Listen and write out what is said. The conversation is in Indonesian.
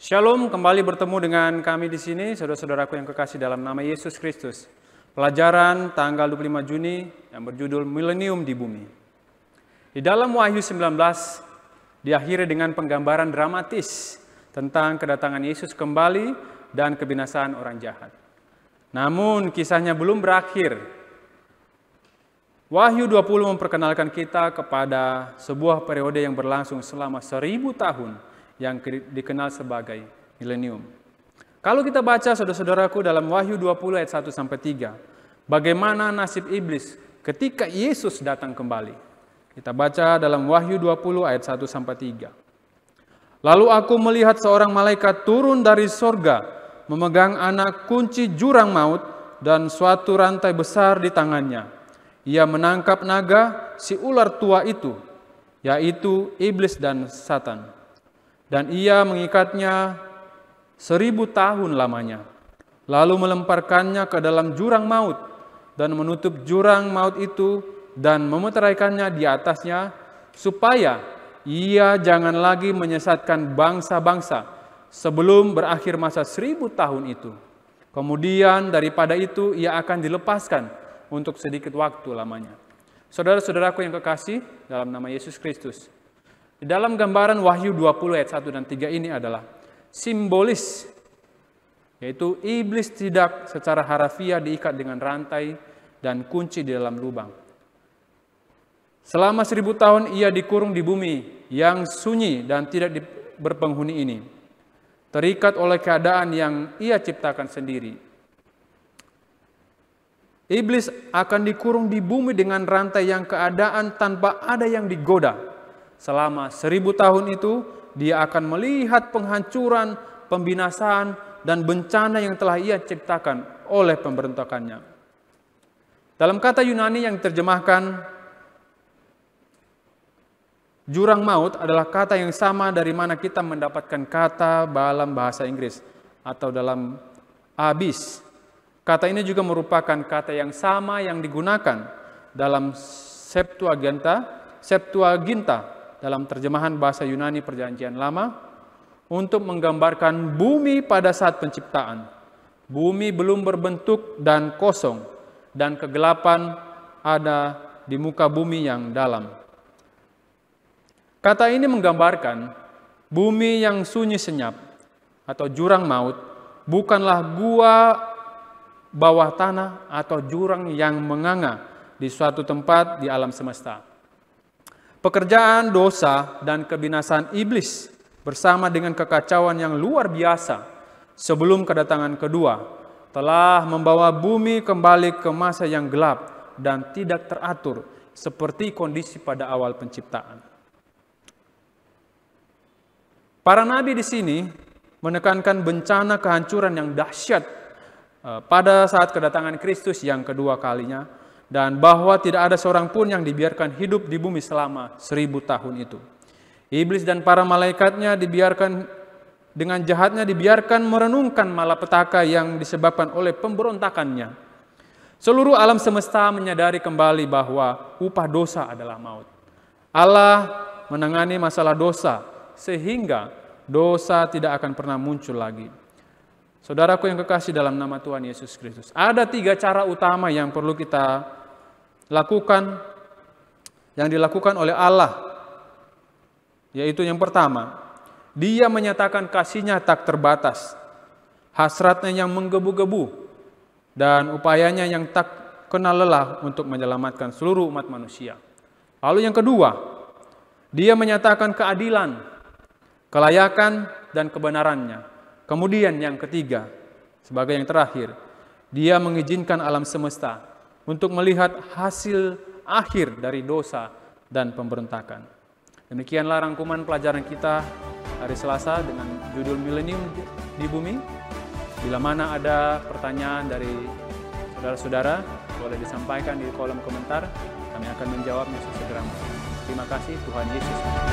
Shalom, kembali bertemu dengan kami di sini, saudara-saudaraku yang kekasih dalam nama Yesus Kristus. Pelajaran tanggal 25 Juni yang berjudul Milenium di Bumi. Di dalam Wahyu 19 diakhiri dengan penggambaran dramatis tentang kedatangan Yesus kembali dan kebinasaan orang jahat. Namun kisahnya belum berakhir. Wahyu 20 memperkenalkan kita kepada sebuah periode yang berlangsung selama 1000 tahun yang dikenal sebagai milenium. Kalau kita baca saudara-saudaraku dalam Wahyu 20 ayat 1-3, bagaimana nasib iblis ketika Yesus datang kembali. Kita baca dalam Wahyu 20 ayat 1-3. Lalu aku melihat seorang malaikat turun dari sorga, memegang anak kunci jurang maut dan suatu rantai besar di tangannya. Ia menangkap naga, si ular tua itu, yaitu iblis dan Satan. Dan ia mengikatnya 1000 tahun lamanya, lalu melemparkannya ke dalam jurang maut, dan menutup jurang maut itu, dan memeteraikannya di atasnya, supaya ia jangan lagi menyesatkan bangsa-bangsa sebelum berakhir masa 1000 tahun itu. Kemudian daripada itu ia akan dilepaskan untuk sedikit waktu lamanya. Saudara-saudaraku yang kekasih dalam nama Yesus Kristus, di dalam gambaran Wahyu 20 ayat 1 dan 3 ini adalah simbolis, yaitu iblis tidak secara harafiah diikat dengan rantai dan kunci di dalam lubang. Selama 1000 tahun ia dikurung di bumi yang sunyi dan tidak berpenghuni ini, terikat oleh keadaan yang ia ciptakan sendiri. Iblis akan dikurung di bumi dengan rantai yang keadaan tanpa ada yang digoda. Selama 1000 tahun itu, dia akan melihat penghancuran, pembinasaan, dan bencana yang telah ia ciptakan oleh pemberontakannya. Dalam kata Yunani yang diterjemahkan jurang maut adalah kata yang sama dari mana kita mendapatkan kata dalam bahasa Inggris atau dalam abyss. Kata ini juga merupakan kata yang sama yang digunakan dalam Septuaginta dalam terjemahan bahasa Yunani Perjanjian Lama untuk menggambarkan bumi pada saat penciptaan. Bumi belum berbentuk dan kosong, dan kegelapan ada di muka bumi yang dalam. Kata ini menggambarkan bumi yang sunyi senyap atau jurang maut bukanlah gua bawah tanah atau jurang yang menganga di suatu tempat di alam semesta. Pekerjaan dosa dan kebinasaan iblis bersama dengan kekacauan yang luar biasa sebelum kedatangan kedua telah membawa bumi kembali ke masa yang gelap dan tidak teratur seperti kondisi pada awal penciptaan. Para nabi di sini menekankan bencana kehancuran yang dahsyat pada saat kedatangan Kristus yang kedua kalinya, dan bahwa tidak ada seorang pun yang dibiarkan hidup di bumi selama 1000 tahun itu. Iblis dan para malaikatnya dibiarkan dengan jahatnya dibiarkan merenungkan malapetaka yang disebabkan oleh pemberontakannya. Seluruh alam semesta menyadari kembali bahwa upah dosa adalah maut. Allah menangani masalah dosa sehingga dosa tidak akan pernah muncul lagi. Saudaraku yang kekasih dalam nama Tuhan Yesus Kristus, ada 3 cara utama yang perlu kita lakukan, yang dilakukan oleh Allah, yaitu yang pertama, dia menyatakan kasih-Nya tak terbatas, hasratnya yang menggebu-gebu, dan upayanya yang tak kenal lelah untuk menyelamatkan seluruh umat manusia. Lalu yang kedua, dia menyatakan keadilan, kelayakan, dan kebenarannya. Kemudian yang ketiga, sebagai yang terakhir, dia mengizinkan alam semesta untuk melihat hasil akhir dari dosa dan pemberontakan. Demikianlah rangkuman pelajaran kita hari Selasa dengan judul Milenium di Bumi. Bila mana ada pertanyaan dari saudara-saudara, boleh disampaikan di kolom komentar. Kami akan menjawabnya sesegera mungkin. Terima kasih, Tuhan Yesus.